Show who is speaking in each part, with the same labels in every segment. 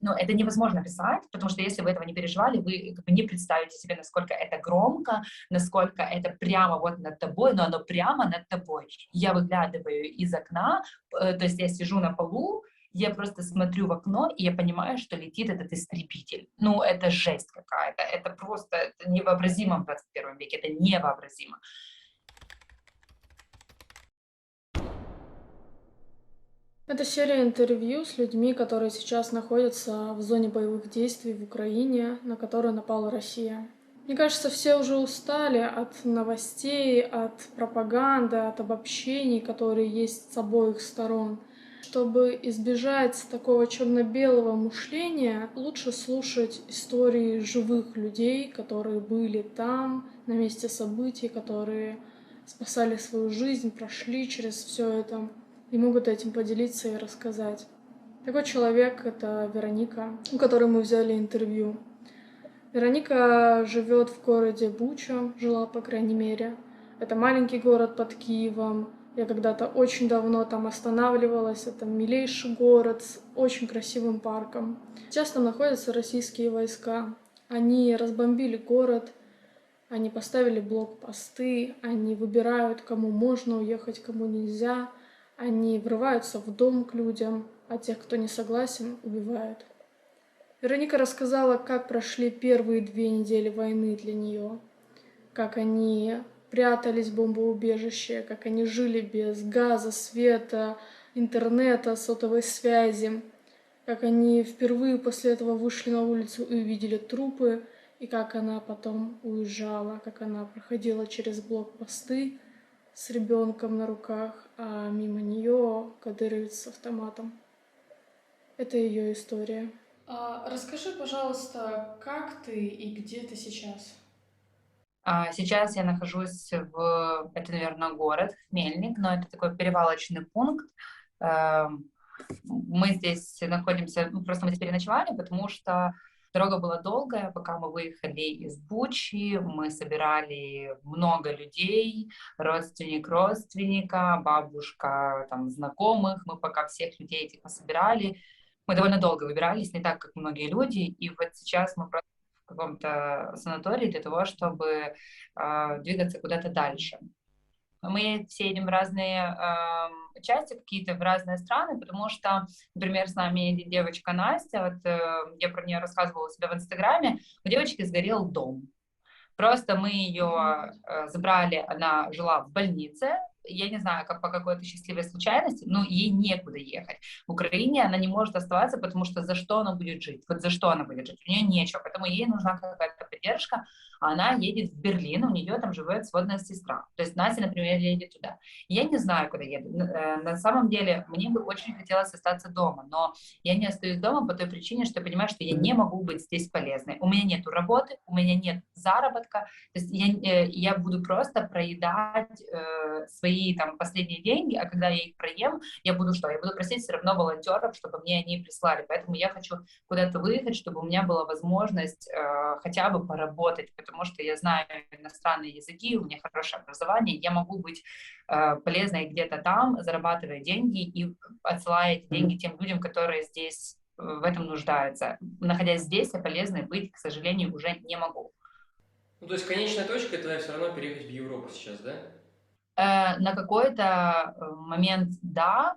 Speaker 1: Но это невозможно писать, потому что если вы этого не переживали, вы как бы не представите себе, насколько это громко, насколько это прямо вот над тобой, но оно прямо над тобой. Я выглядываю из окна, то есть я сижу на полу, я просто смотрю в окно, и я понимаю, что летит этот истребитель. Ну, это жесть какая-то, это просто это невообразимо в 21 веке, это невообразимо.
Speaker 2: Это серия интервью с людьми, которые сейчас находятся в зоне боевых действий в Украине, на которую напала Россия. Мне кажется, все уже устали от новостей, от пропаганды, от обобщений, которые есть с обоих сторон. Чтобы избежать такого черно-белого мышления, лучше слушать истории живых людей, которые были там, на месте событий, которые спасали свою жизнь, прошли через все это и могут этим поделиться и рассказать. Такой человек — это Вероника, у которой мы взяли интервью. Вероника живет в городе Буча, жила, по крайней мере. Это маленький город под Киевом. Я когда-то очень давно там останавливалась. Это милейший город с очень красивым парком. Сейчас там находятся российские войска. Они разбомбили город, они поставили блокпосты, они выбирают, кому можно уехать, кому нельзя. Они врываются в дом к людям, а тех, кто не согласен, убивают. Вероника рассказала, как прошли первые 2 недели войны для нее, как они прятались в бомбоубежище, как они жили без газа, света, интернета, сотовой связи, как они впервые после этого вышли на улицу и увидели трупы, и как она потом уезжала, как она проходила через блокпосты с ребенком на руках, а мимо нее кадыровец с автоматом. Это ее история. Расскажи, пожалуйста, как ты и где ты сейчас?
Speaker 1: Сейчас я нахожусь это, наверное, город Хмельник, но это такой перевалочный пункт. Эм, Мы здесь находимся, ну, просто мы здесь переночевали, потому что дорога была долгая, пока мы выехали из Бучи, мы собирали много людей, родственник родственника, бабушка, там, знакомых, мы пока всех людей этих собирали, мы довольно долго выбирались, не так, как многие люди, и вот сейчас мы просто в каком-то санатории для того, чтобы двигаться куда-то дальше. Мы все едем в разные части, какие-то в разные страны, потому что, например, с нами едет девочка Настя, вот я про нее рассказывала у себя в Инстаграме, у девочки сгорел дом. Просто мы ее забрали, она жила в больнице, я не знаю, как по какой-то счастливой случайности, но ей некуда ехать. В Украине она не может оставаться, потому что за что она будет жить? Вот за что она будет жить? У нее нечего, поэтому ей нужна какая-то поддержка, а она едет в Берлин, у нее там живет сводная сестра. То есть Настя, например, едет туда. Я не знаю, куда еду. На самом деле, мне бы очень хотелось остаться дома, но я не остаюсь дома по той причине, что я понимаю, что я не могу быть здесь полезной. У меня нет работы, у меня нет заработка, то есть я буду просто проедать свои там последние деньги, а когда я их проем, я буду что? Я буду просить все равно волонтеров, чтобы мне они прислали. Поэтому я хочу куда-то выехать, чтобы у меня была возможность хотя бы поработать, потому что я знаю иностранные языки, у меня хорошее образование, я могу быть полезной где-то там, зарабатывая деньги и отсылая эти деньги тем людям, которые здесь в этом нуждаются. Находясь здесь, я полезной быть, к сожалению, уже не могу.
Speaker 3: Ну, то есть конечная точка — это все равно переехать в Европу сейчас, да?
Speaker 1: На какой-то момент да,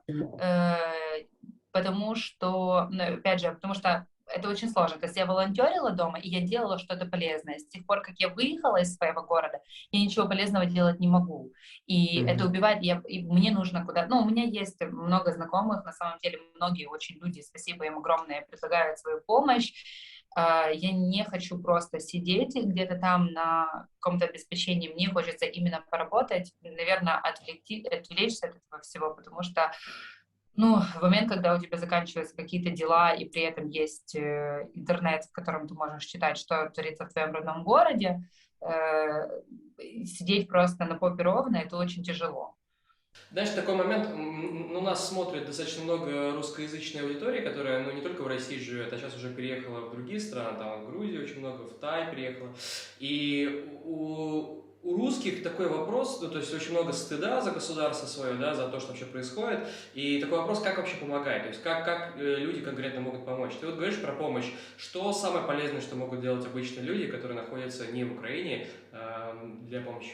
Speaker 1: потому что, ну, опять же, потому что это очень сложно. То есть я волонтерила дома, и я делала что-то полезное. С тех пор, как я выехала из своего города, я ничего полезного делать не могу. И это убивает, и мне нужно куда... Ну, у меня есть много знакомых, на самом деле, многие очень люди, спасибо им огромное, предлагают свою помощь. Я не хочу просто сидеть где-то там на каком-то обеспечении. Мне хочется именно поработать, наверное, отвлечься от этого всего, потому что, ну, в момент, когда у тебя заканчиваются какие-то дела, и при этом есть интернет, в котором ты можешь читать, что творится в твоем родном городе, сидеть просто на попе ровно, это очень тяжело.
Speaker 3: Знаешь, такой момент, ну, нас смотрит достаточно много русскоязычной аудитории, которая, ну, не только в России живет, а сейчас уже переехала в другие страны, там, в Грузию очень много, в Тай приехала. И у русских такой вопрос, ну, то есть очень много стыда за государство свое, да, за то, что вообще происходит, и такой вопрос, как вообще помогать, то есть как люди конкретно могут помочь. Ты вот говоришь про помощь, что самое полезное, что могут делать обычные люди, которые находятся не в Украине, для помощи?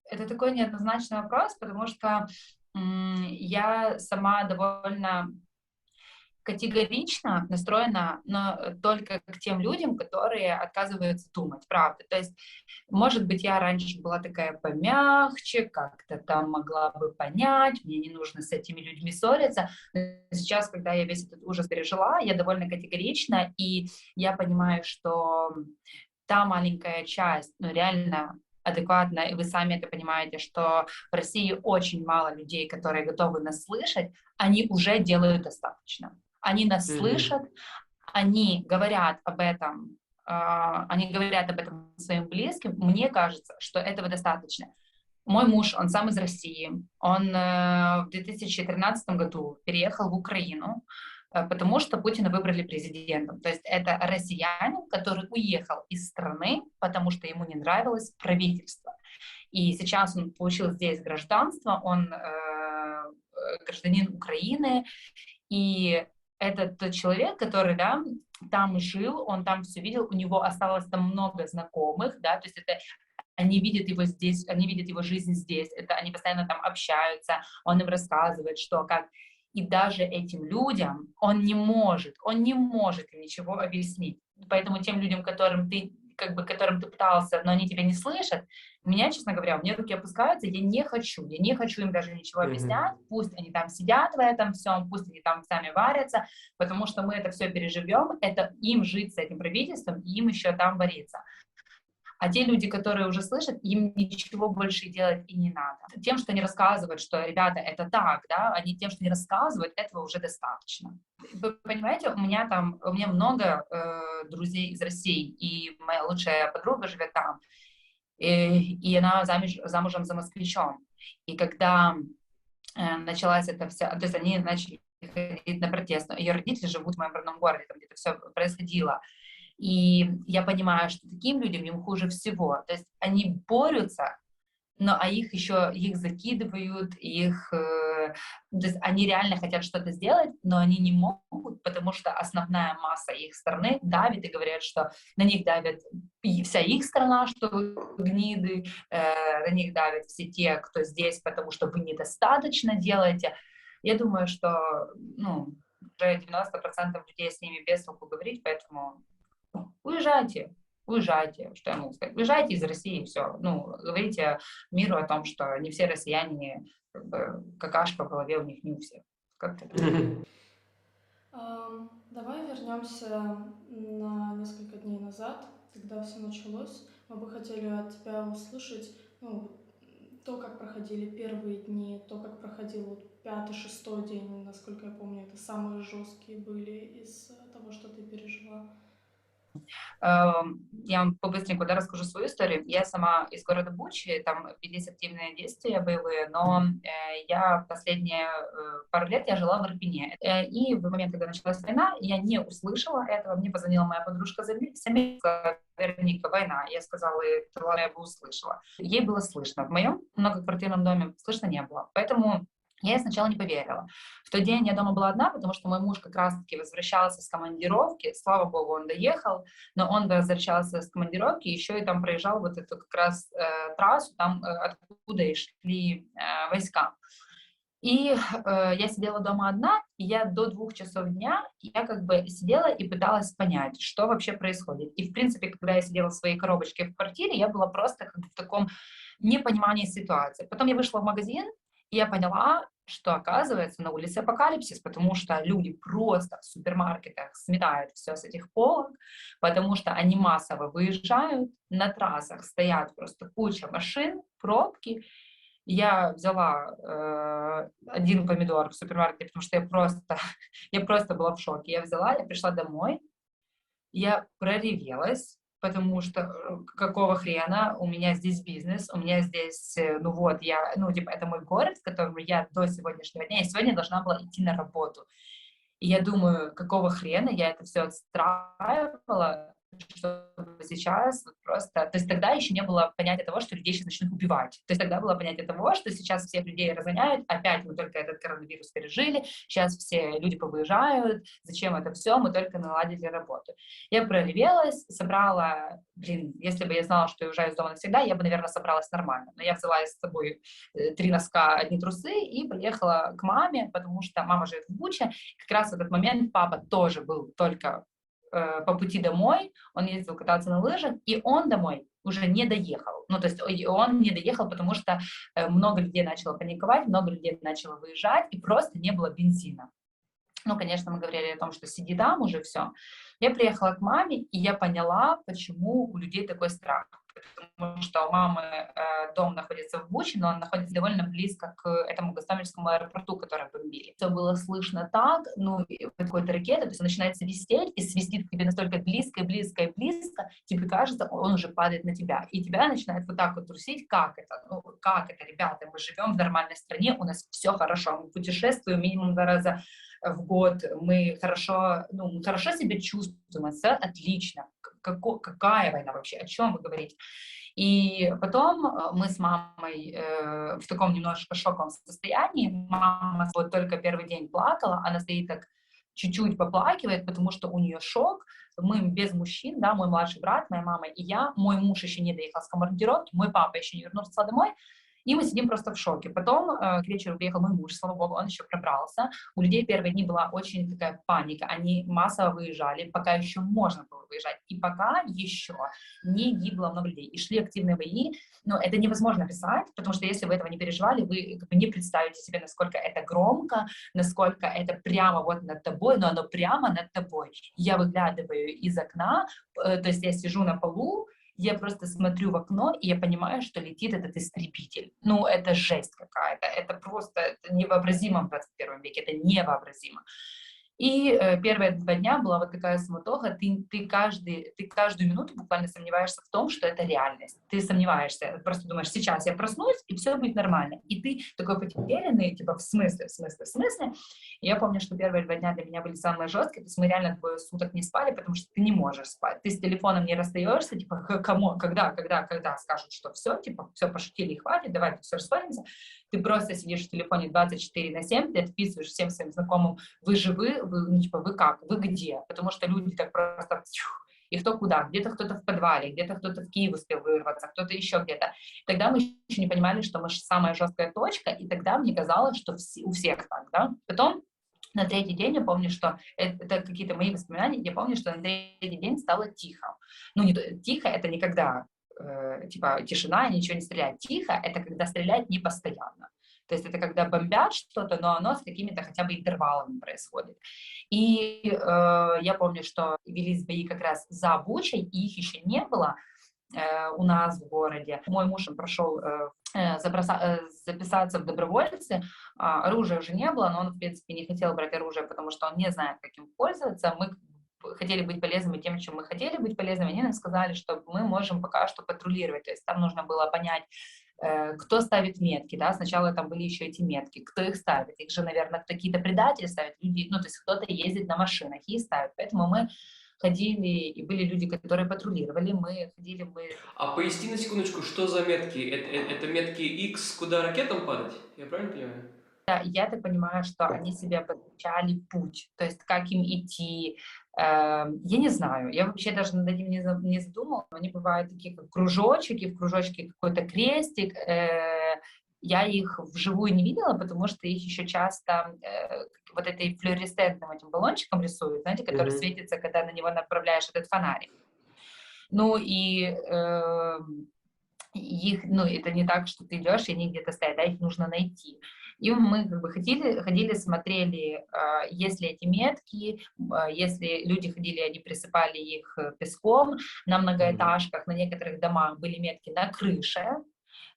Speaker 1: Это такой неоднозначный вопрос, потому что я сама довольно категорично настроена, но только к тем людям, которые отказываются думать, правда. То есть, может быть, я раньше была такая помягче, как-то там могла бы понять, мне не нужно с этими людьми ссориться. Но сейчас, когда я весь этот ужас пережила, я довольно категорична, и я понимаю, что та маленькая часть, ну, реально адекватно, и вы сами это понимаете, что в России очень мало людей, которые готовы нас слышать, они уже делают достаточно. Они нас слышат, они говорят об этом, они говорят об этом своим близким. Мне кажется, что этого достаточно. Мой муж, он сам из России, он в 2013 году переехал в Украину, потому что Путина выбрали президентом. То есть это россиянин, который уехал из страны, потому что ему не нравилось правительство. И сейчас он получил здесь гражданство, он гражданин Украины, и это тот человек, который, да, там жил, он там все видел, у него осталось там много знакомых, да, то есть это они видят его здесь, они видят его жизнь здесь, это они постоянно там общаются, он им рассказывает, что, как. И даже этим людям он не может им ничего объяснить. Поэтому тем людям, которым ты, как бы, которым ты пытался, но они тебя не слышат, меня, честно говоря, у меня руки опускаются, я не хочу им даже ничего объяснять, пусть они там сидят в этом всем, пусть они там сами варятся, потому что мы это все переживем, это им жить с этим правительством, и им еще там вариться. А те люди, которые уже слышат, им ничего больше делать и не надо. Тем, что они рассказывают, что, ребята, это так, да, они тем, что они рассказывают, этого уже достаточно. Вы понимаете, у меня много друзей из России, и моя лучшая подруга живет там, и она замужем за москвичом. И когда началась эта вся, то есть они начали ходить на протест, ее родители живут в моем родном городе, там где-то все происходило. И я понимаю, что таким людям им хуже всего. То есть они борются, но их закидывают, то есть они реально хотят что-то сделать, но они не могут, потому что основная масса их страны давит и говорят, что на них давит вся их страна, что вы гниды, на них давят все те, кто здесь, потому что вы недостаточно делаете. Я думаю, что ну, уже 90% людей с ними без толку говорить, поэтому уезжайте, уезжайте, что я могу сказать, уезжайте из России, все, ну, говорите миру о том, что не все россияне, как бы, какашка в голове у них не у всех. Как-то так.
Speaker 2: Давай вернемся на несколько дней назад, когда все началось. Мы бы хотели от тебя услышать, ну, то, как проходили первые дни, то, как проходил вот пятый, шестой день, насколько я помню, это самые жесткие были из того, что ты пережила.
Speaker 1: Я вам по-быстреньку, да, расскажу свою историю. Я сама из города Бучи, там велись активные действия боевые, но я последние пару лет я жила в Ирпене. И в момент, когда началась война, я не услышала этого. Мне позвонила моя подружка Самира, Вероника, война. Я сказала, ладно, я бы услышала. Ей было слышно. В моем многоквартирном доме слышно не было. Поэтому я сначала не поверила. В тот день я дома была одна, потому что мой муж как раз-таки возвращался с командировки. Слава богу, он доехал, но он возвращался с командировки, еще и там проезжал вот эту как раз трассу, там откуда и шли войска. И я сидела дома одна, и я до 2 часов дня, я как бы сидела и пыталась понять, что вообще происходит. И, в принципе, когда я сидела в своей коробочке в квартире, я была просто как бы в таком непонимании ситуации. Потом я вышла в магазин, и я поняла, что, оказывается, на улице апокалипсис, потому что люди просто в супермаркетах сметают все с этих полок, потому что они массово выезжают, на трассах стоят просто куча машин, пробки. Я взяла один помидор в супермаркете, потому что я просто была в шоке. Я пришла домой, я проревелась, потому что какого хрена, у меня здесь бизнес, у меня здесь, ну вот, типа, это мой город, в котором я до сегодняшнего дня, я сегодня должна была идти на работу. И я думаю, какого хрена я это все отстраивала, чтобы сейчас вот просто... То есть тогда еще не было понятия того, что людей сейчас начнут убивать. То есть тогда было понятие того, что сейчас всех людей разгоняют, опять мы только этот коронавирус пережили, сейчас все люди повыезжают, зачем это все, мы только наладили работу. Я проревелась, собрала... Блин, если бы я знала, что я уезжаю из дома навсегда, я бы, наверное, собралась нормально. Но я взяла с собой 3 носка, одни трусы и поехала к маме, потому что мама живет в Буче. Как раз в этот момент папа тоже был только по пути домой, он ездил кататься на лыжах, и он домой уже не доехал. Ну, то есть он не доехал, потому что много людей начало паниковать, много людей начало выезжать, и просто не было бензина. Ну, конечно, мы говорили о том, что сиди там уже все. Я приехала к маме, и я поняла, почему у людей такой страх. Потому что у мамы дом находится в Буче, но он находится довольно близко к этому гостомельскому аэропорту, который бомбили. Все было слышно так, ну, какой-то ракеты, то есть он начинает свистеть, и свистит к тебе настолько близко, и близко, и близко, тебе кажется, он уже падает на тебя, и тебя начинает вот так вот трусить, как это? Ну, как это, ребята, мы живем в нормальной стране, у нас все хорошо, мы путешествуем минимум 2 раза в год, мы хорошо, ну, мы хорошо себя чувствуем, это отлично. Какая война вообще, о чем вы говорите? И потом мы с мамой в таком немножко шоковом состоянии. Мама вот только первый день плакала, она стоит так чуть-чуть поплакивает, потому что у нее шок. Мы без мужчин, да, мой младший брат, моя мама и я, мой муж еще не доехал с командировки, мой папа еще не вернулся домой, и мы сидим просто в шоке. Потом к вечеру приехал мой муж, слава богу, он еще пробрался. У людей первые дни была очень такая паника. Они массово выезжали, пока еще можно было выезжать. И пока еще не гибло много людей. И шли активные бои. Но это невозможно писать, потому что если вы этого не переживали, вы как бы не представите себе, насколько это громко, насколько это прямо вот над тобой, но оно прямо над тобой. Я выглядываю из окна, то есть я сижу на полу, я просто смотрю в окно, и я понимаю, что летит этот истребитель. Ну, это жесть какая-то, это просто это невообразимо в 21 веке, это невообразимо. И первые 2 дня была вот такая суматоха, ты каждую минуту буквально сомневаешься в том, что это реальность. Ты сомневаешься, просто думаешь, сейчас я проснусь, и все будет нормально. И ты такой потерянный, типа, в смысле? И я помню, что первые 2 дня для меня были самые жесткие, то есть мы реально 2 суток не спали, потому что ты не можешь спать. Ты с телефоном не расстаешься, типа, кому, когда скажут, что все, типа, все, пошутили и хватит, давайте все расходимся. Ты просто сидишь в телефоне 24/7, ты отписываешь всем своим знакомым, вы живы, ну, типа, вы как, вы где? Потому что люди так просто, и кто куда, где-то кто-то в подвале, где-то кто-то в Киев успел вырваться, кто-то еще где-то. Тогда мы еще не понимали, что мы самая жесткая точка, и тогда мне казалось, что у всех так, да. Потом на 3-й день я помню, что это какие-то мои воспоминания, я помню, что на 3-й день стало тихо. Ну, не тихо, это не когда типа тишина, ничего не стреляет. Тихо — это когда стреляет не постоянно. То есть это когда бомбят что-то, но оно с какими-то хотя бы интервалами происходит. И я помню, что велись бои как раз за Бучей, и их еще не было у нас в городе. Мой муж прошел записаться в добровольцы, оружия уже не было, но он, в принципе, не хотел брать оружие, потому что он не знает, как им пользоваться. Мы хотели быть полезными тем, чем мы хотели быть полезными, они нам сказали, что мы можем пока что патрулировать, то есть там нужно было понять, кто ставит метки, да, сначала там были еще эти метки, кто их ставит, их же, наверное, какие-то предатели ставят, люди, ну, то есть кто-то ездит на машинах и ставит, поэтому мы ходили, и были люди, которые патрулировали, мы ходили, мы...
Speaker 3: А поясни на секундочку, что за метки? Это метки X, куда ракетам падать? Я правильно понимаю?
Speaker 1: Я так понимаю, что они себе подключали путь, то есть как им идти. Я не знаю, я вообще даже над этим не задумала. Они бывают такие, как кружочки, в кружочке какой-то крестик. Я их вживую не видела, потому что их еще часто вот этой флуоресцентным этим баллончиком рисуют, знаете, который светится, когда на него направляешь этот фонарик. Ну и их, ну, это не так, что ты идешь, и они где-то стоят, да, их нужно найти. И мы как бы ходили, смотрели, есть ли эти метки, если люди ходили, они присыпали их песком, на многоэтажках, на некоторых домах были метки на крыше.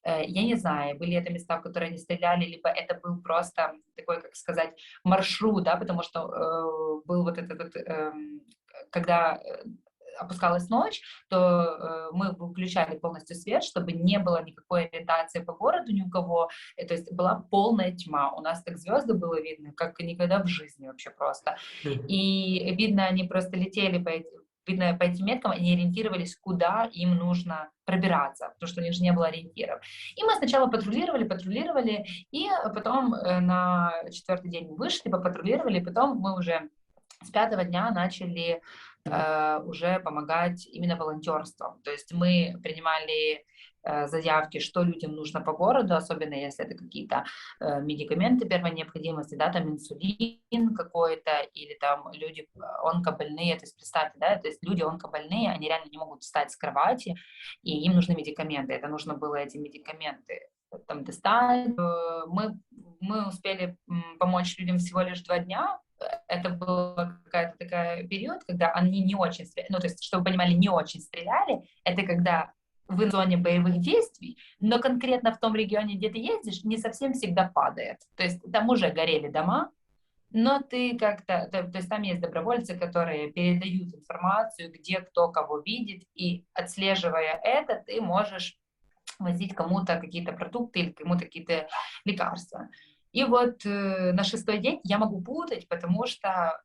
Speaker 1: Я не знаю, были это места, в которые они стреляли, либо это был просто такой, как сказать, маршрут, да, потому что был вот этот, когда опускалась ночь, то мы выключали полностью свет, чтобы не было никакой ориентации по городу ни у кого, то есть была полная тьма. У нас так звезды было видно, как никогда в жизни вообще просто. И видно, они просто летели видно, по этим меткам они ориентировались, куда им нужно пробираться, потому что у них же не было ориентиров. И мы сначала патрулировали, и потом на 4-й день вышли, попатрулировали, и потом мы уже с 5-го дня начали уже помогать именно волонтерством. То есть мы принимали заявки, что людям нужно по городу, особенно если это какие-то медикаменты первой необходимости, да, там инсулин какой-то, или там люди онкобольные, то есть представьте, да, то есть люди онкобольные, они реально не могут встать с кровати, и им нужны медикаменты, это нужно было эти медикаменты там достать. Мы успели помочь людям всего лишь 2 дня. Это был какой-то такой период, когда они не очень стреляли, ну, то есть, чтобы вы понимали, не очень стреляли, это когда вы в зоне боевых действий, но конкретно в том регионе, где ты ездишь, не совсем всегда падает. То есть там уже горели дома, но ты как-то, то есть там есть добровольцы, которые передают информацию, где кто кого видит, и отслеживая это, ты можешь возить кому-то какие-то продукты или кому-то какие-то лекарства. И вот на 6-й день я могу путать, потому что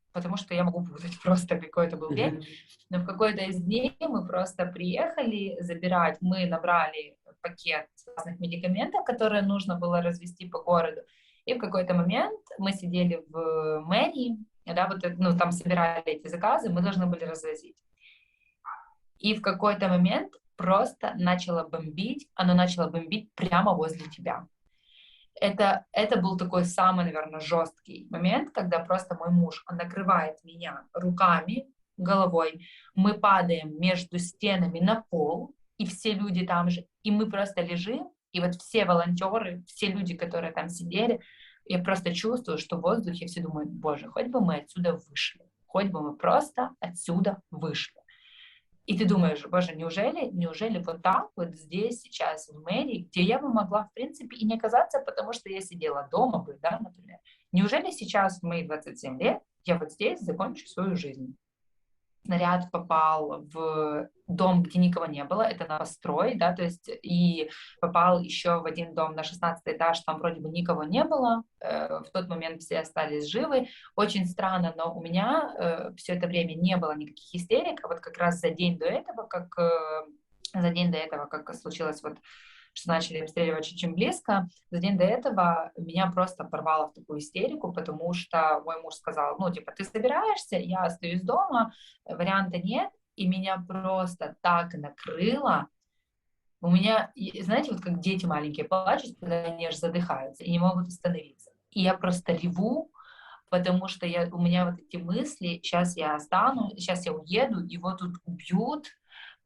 Speaker 1: я могу путать, просто какой-то был день. Но в какой-то из дней мы просто приехали забирать, мы набрали пакет разных медикаментов, которые нужно было развезти по городу. И в какой-то момент мы сидели в мэрии, да, вот, ну, там собирали эти заказы, мы должны были развозить. И в какой-то момент просто начало бомбить, оно начало бомбить прямо возле тебя. Это был такой самый, наверное, жесткий момент, когда просто мой муж, он накрывает меня руками, головой, мы падаем между стенами на пол, и все люди там же, и мы просто лежим, и вот все волонтеры, все люди, которые там сидели, я просто чувствую, что в воздухе все думают, боже, хоть бы мы отсюда вышли, хоть бы мы просто отсюда вышли. И ты думаешь, боже, неужели вот так вот здесь сейчас в мэрии, где я бы могла, в принципе, и не оказаться, потому что я сидела дома бы, да, например. Неужели сейчас в мои 27 лет я вот здесь закончу свою жизнь? Снаряд попал в дом, где никого не было, это новострой, да, то есть и попал еще в один дом на 16-й этаж, там вроде бы никого не было, в тот момент все остались живы, очень странно, но у меня все это время не было никаких истерик, а вот как раз за день до этого, как случилось вот, что начали обстреливать очень близко, за день до этого меня просто порвало в такую истерику, потому что мой муж сказал, ну, типа, ты собираешься, я остаюсь дома, варианта нет, и меня просто так накрыло. У меня, знаете, вот как дети маленькие плачут, когда они аж задыхаются и не могут остановиться. И я просто реву, потому что у меня вот эти мысли, сейчас я остану, сейчас я уеду, его тут убьют,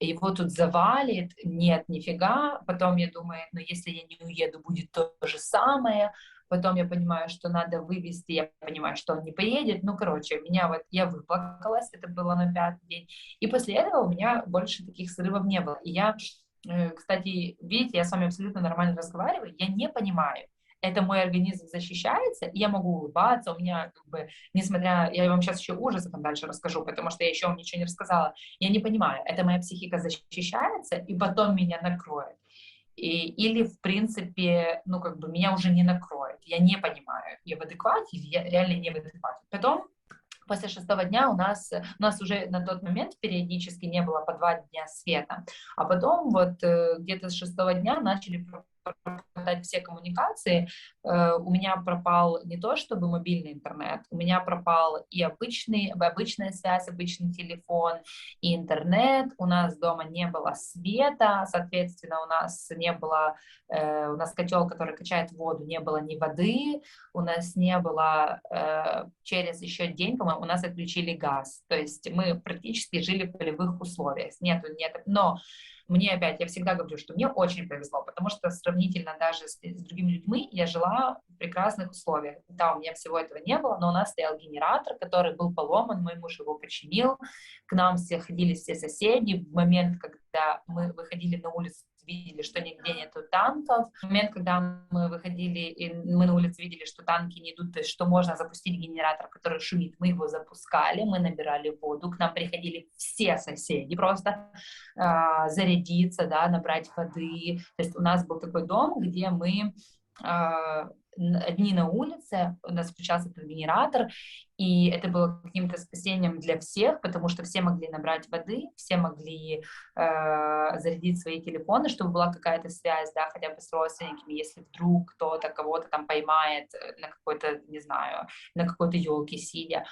Speaker 1: его тут завалит, нет, нифига. Потом я думаю, ну если я не уеду, будет то же самое. Потом я понимаю, что надо вывести, я понимаю, что он не поедет. Ну, короче, я выплакалась, это было на 5-й день. И после этого у меня больше таких срывов не было. И кстати, видите, я с вами абсолютно нормально разговариваю, я не понимаю, это мой организм защищается, я могу улыбаться, у меня как бы, я вам сейчас еще ужасы там дальше расскажу, потому что я еще вам ничего не рассказала, я не понимаю, это моя психика защищается, и потом меня накроет. Или, в принципе, ну, как бы меня уже не накроет, я не понимаю, я в адеквате или я реально не в адеквате. Потом после 6-го дня у нас уже на тот момент периодически не было по 2 дня света, а потом вот где-то с 6-го дня начали пропадать все коммуникации. У меня пропал не то чтобы мобильный интернет, у меня пропал и обычная связь, обычный телефон, и интернет, у нас дома не было света, соответственно, у нас котел, который качает воду, не было ни воды, у нас не было, через еще день, по-моему, у нас отключили газ, то есть мы практически жили в полевых условиях, нет, но мне опять, я всегда говорю, что мне очень повезло, потому что сравнительно даже с другими людьми я жила в прекрасных условиях. Да, у меня всего этого не было, но у нас стоял генератор, который был поломан, мой муж его починил, к нам ходили все соседи. В момент, когда мы выходили на улицу, видели, что нигде нету танков. В момент, когда мы выходили, и мы на улице видели, что танки не идут, то есть что можно запустить генератор, который шумит, мы его запускали, мы набирали воду, к нам приходили все соседи просто зарядиться, да, набрать воды. То есть у нас был такой дом, где мы одни на улице, у нас включался этот генератор, и это было каким-то спасением для всех, потому что все могли набрать воды, все могли зарядить свои телефоны, чтобы была какая-то связь, да, хотя бы с родственниками, если вдруг кто-то кого-то там поймает на какой-то, не знаю, на какой-то елке сидя.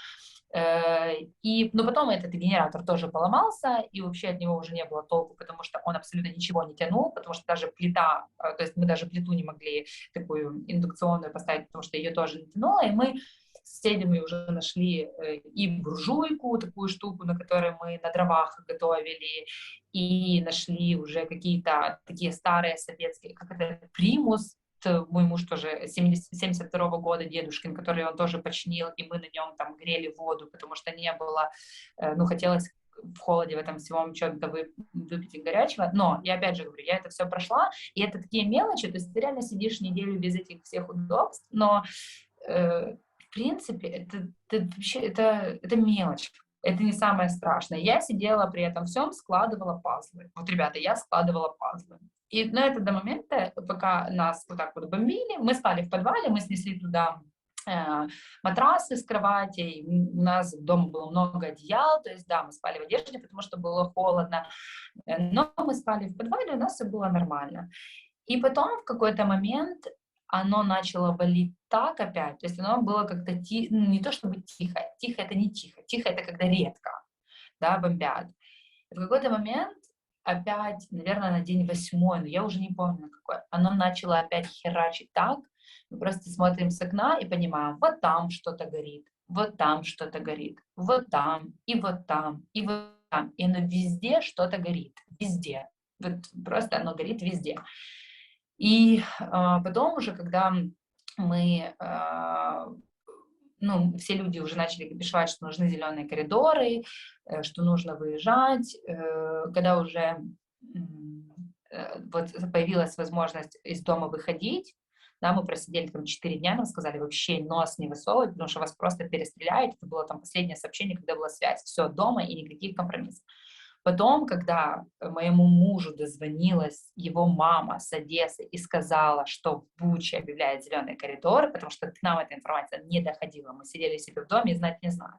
Speaker 1: Но потом этот генератор тоже поломался, и вообще от него уже не было толку, потому что он абсолютно ничего не тянул, потому что даже плита, то есть мы даже плиту не могли такую индукционную поставить, потому что ее тоже не тянуло, и мы с соседями уже нашли и буржуйку, такую штуку, на которой мы на дровах готовили, и нашли уже какие-то такие старые советские, как это, примус. Мой муж тоже 72-го года, дедушкин, который он тоже починил, и мы на нем там грели воду, потому что не было, хотелось в холоде в этом всем что-то выпить горячего. Но, я опять же говорю, я это все прошла, и это такие мелочи, то есть ты реально сидишь неделю без этих всех удобств, но в принципе это мелочь. Это не самое страшное. Я сидела при этом всем, складывала пазлы. Вот, ребята, я складывала пазлы. И это до момента, пока нас вот так вот бомбили, мы спали в подвале, мы снесли туда матрасы с кроватей, у нас дома было много одеял, то есть, да, мы спали в одежде, потому что было холодно, но мы спали в подвале, у нас все было нормально. И потом в какой-то момент оно начало валить так опять, то есть оно было как-то не то чтобы тихо, тихо это не тихо, тихо это когда редко, да, бомбят. И в какой-то момент опять, наверное, на день 8, но я уже не помню на какой, оно начало опять херачить так, мы просто смотрим с окна и понимаем, вот там что-то горит, вот там что-то горит, вот там, и вот там, и вот там, и оно везде что-то горит, везде, вот просто оно горит везде. И потом уже, когда мы, все люди уже начали кипишевать, что нужны зеленые коридоры, что нужно выезжать, когда уже вот появилась возможность из дома выходить, да, мы просидели там 4 дня, нам сказали вообще нос не высовывать, потому что вас просто перестреляют. Это было там последнее сообщение, когда была связь. Все, дома и никаких компромиссов. Потом, когда моему мужу дозвонилась его мама с Одессы и сказала, что в Буче объявляет зеленый коридор, потому что к нам эта информация не доходила, мы сидели себе в доме и знать не знали,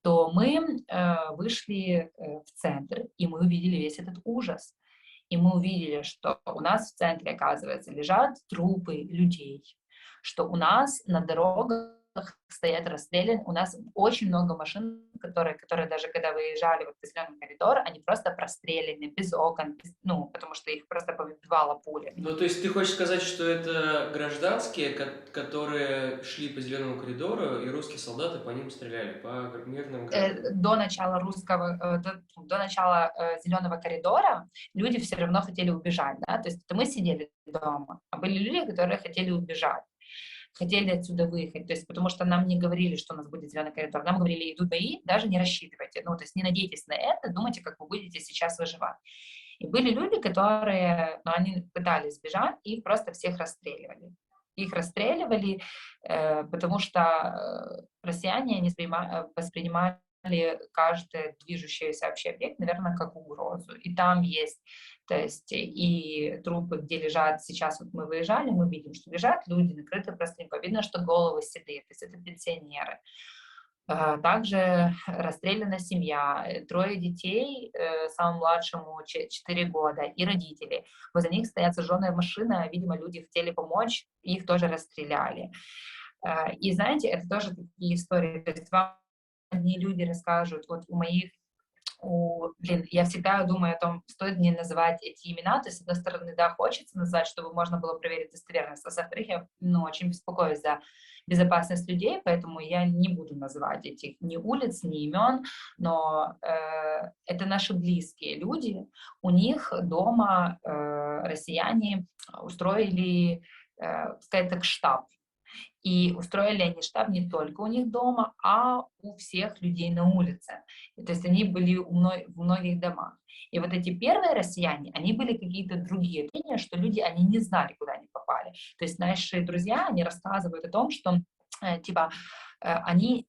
Speaker 1: то мы вышли в центр, и мы увидели весь этот ужас. И мы увидели, что у нас в центре, оказывается, лежат трупы людей, что у нас на дорогах стоят расстреляны, у нас очень много машин, которые даже когда выезжали в зеленый коридор, они просто простреляны, без окон, потому что их просто повыбивало пулями.
Speaker 3: Ну, то есть ты хочешь сказать, что это гражданские, которые шли по зеленому коридору, и русские солдаты по ним стреляли, по мирным гражданам?
Speaker 1: До начала до начала зеленого коридора люди все равно хотели убежать, да, то есть мы сидели дома, а были люди, которые хотели убежать, хотели отсюда выехать, то есть потому что нам не говорили, что у нас будет зеленый коридор, нам говорили, идут бои, даже не рассчитывайте, то есть не надейтесь на это, думайте, как вы будете сейчас выживать. И были люди, которые, они пытались сбежать, и их просто всех расстреливали. Их расстреливали, потому что россияне не воспринимали каждый движущийся вообще объект, наверное, как угрозу. И там есть, то есть и трупы, где лежат, сейчас вот мы выезжали, мы видим, что лежат люди, накрыты простынькой, видно, что головы седые, то есть это пенсионеры. Также расстреляна семья, 3 детей, самому младшему 4 года, и родители. Возле них стоят сожженная машина, видимо, люди хотели помочь, их тоже расстреляли. И знаете, это тоже такие истории, то есть вам одни люди расскажут, вот я всегда думаю о том, стоит мне называть эти имена, то есть, с одной стороны, да, хочется назвать, чтобы можно было проверить достоверность, а во-вторых, я, очень беспокоюсь за безопасность людей, поэтому я не буду называть этих ни улиц, ни имен, но это наши близкие люди, у них дома россияне устроили, сказать так, штаб. И устроили они штаб не только у них дома, а у всех людей на улице. И, то есть они были в многих домах. И вот эти первые россияне, они были какие-то другие, что люди, они не знали, куда они попали. То есть наши друзья, они рассказывают о том, что они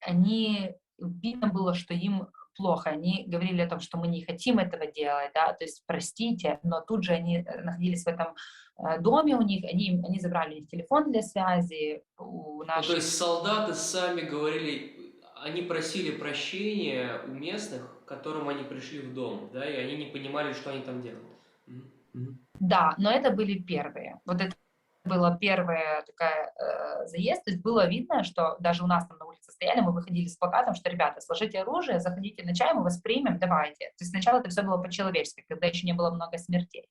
Speaker 1: видно было, что им плохо. Они говорили о том, что мы не хотим этого делать, да, то есть простите, но тут же они находились в этом доме у них, они забрали у них телефон для связи, у
Speaker 3: Ну, то
Speaker 1: наших.
Speaker 3: есть солдаты сами говорили, они просили прощения у местных, к которым они пришли в дом, да, и они не понимали, что они там делают.
Speaker 1: Да, но это были первые. Вот это была первая такая заезд, то есть было видно, что даже у нас там на улице стояли, мы выходили с плакатом, что, ребята, сложите оружие, заходите на чай, мы вас примем, давайте. То есть сначала это все было по-человечески, когда еще не было много смертей.